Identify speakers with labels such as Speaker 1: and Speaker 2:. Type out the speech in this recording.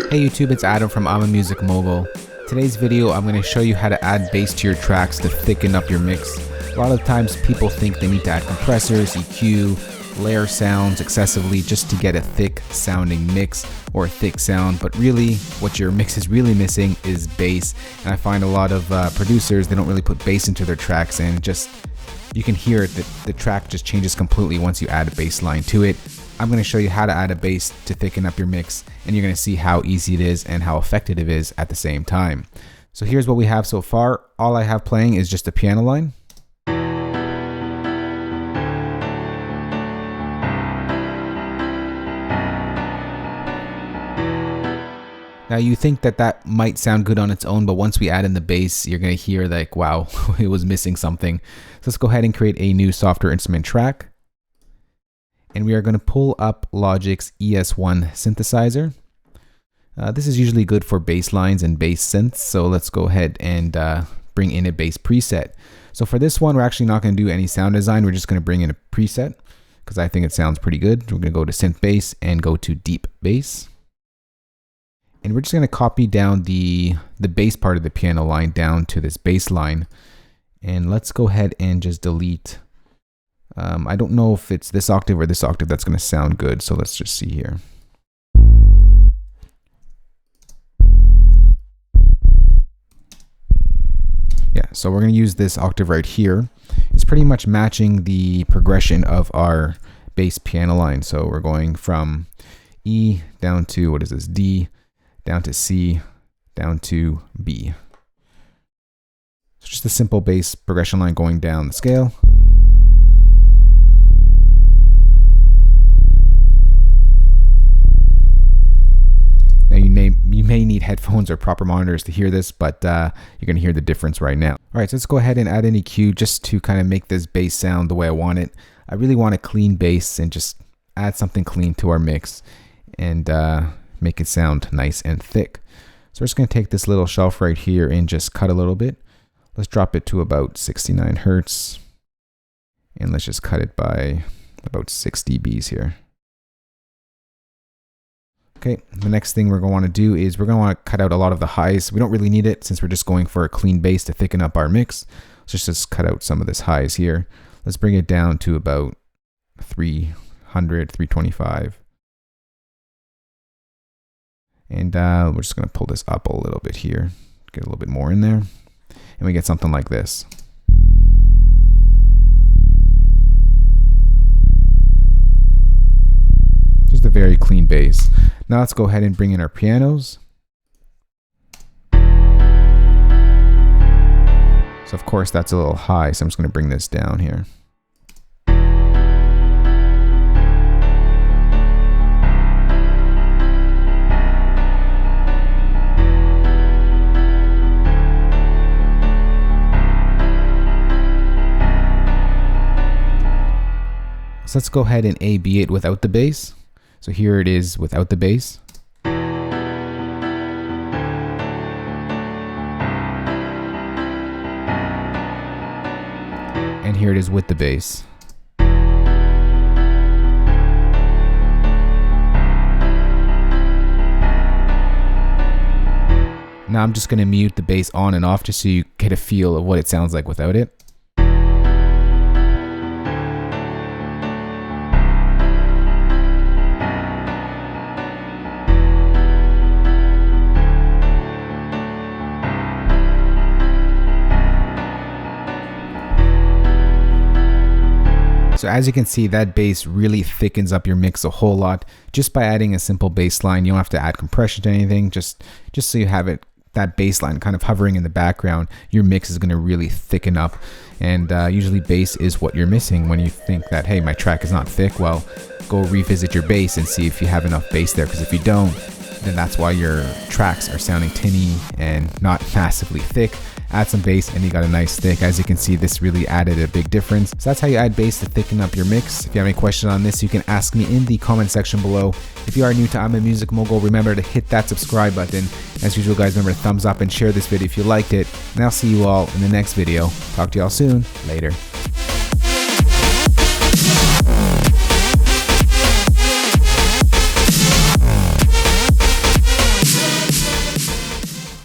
Speaker 1: Hey YouTube, it's Adam from I'm a Music Mogul. Today's video, I'm going to show you how to add bass to your tracks to thicken up your mix. A lot of times people think they need to add compressors, EQ, layer sounds excessively just to get a thick sounding mix or a thick sound, but really what your mix is really missing is bass. And I find a lot of producers, they don't really put bass into their tracks, and just you can hear it, that the track just changes completely once you add a bass line to it. I'm going to show you how to add a bass to thicken up your mix, and you're going to see how easy it is and how effective it is at the same time. So here's what we have so far. All I have playing is just a piano line. Now you think that that might sound good on its own, but once we add in the bass, you're going to hear like, wow, it was missing something. So let's go ahead and create a new software instrument track. And we are going to pull up Logic's ES1 synthesizer. This is usually good for bass lines and bass synths. So let's go ahead and bring in a bass preset. So for this one, we're actually not going to do any sound design. We're just going to bring in a preset because I think it sounds pretty good. We're going to go to Synth Bass and go to Deep Bass. And we're just going to copy down the bass part of the piano line down to this bass line. And let's go ahead and just delete. I don't know if it's this octave or this octave that's going to sound good. So let's just see here. Yeah, so we're going to use this octave right here. It's pretty much matching the progression of our bass piano line. So we're going from E down to, what is this, D, down to C, down to B. So just a simple bass progression line going down the scale. Now you may need headphones or proper monitors to hear this, but you're going to hear the difference right now. All right, so let's go ahead and add an EQ just to kind of make this bass sound the way I want it. I really want a clean bass and just add something clean to our mix and make it sound nice and thick. So we're just going to take this little shelf right here and just cut a little bit. Let's drop it to about 69 Hertz. And let's just cut it by about 6 dBs here. Okay, the next thing we're going to want to do is we're going to want to cut out a lot of the highs. We don't really need it since we're just going for a clean bass to thicken up our mix. So let's just cut out some of this highs here. Let's bring it down to about 300, 325. And we're just going to pull this up a little bit here, get a little bit more in there. And we get something like this. Just a very clean bass. Now let's go ahead and bring in our pianos. So of course that's a little high, so I'm just going to bring this down here. So let's go ahead and A-B it without the bass. So here it is without the bass. And here it is with the bass. Now I'm just going to mute the bass on and off just so you get a feel of what it sounds like without it. So as you can see, that bass really thickens up your mix a whole lot just by adding a simple bass line. You don't have to add compression to anything, just so you have it, that bass line kind of hovering in the background. Your mix is going to really thicken up, and usually bass is what you're missing when you think that, hey, my track is not thick. Well, go revisit your bass and see if you have enough bass there, because if you don't, then that's why your tracks are sounding tinny and not massively thick. Add some bass and you got a nice thick. As you can see, this really added a big difference. So that's how you add bass to thicken up your mix. If you have any questions on this, you can ask me in the comment section below. If you are new to I'm a Music Mogul, remember to hit that subscribe button. As usual, guys, remember to thumbs up and share this video if you liked it. And I'll see you all in the next video. Talk to y'all soon. Later.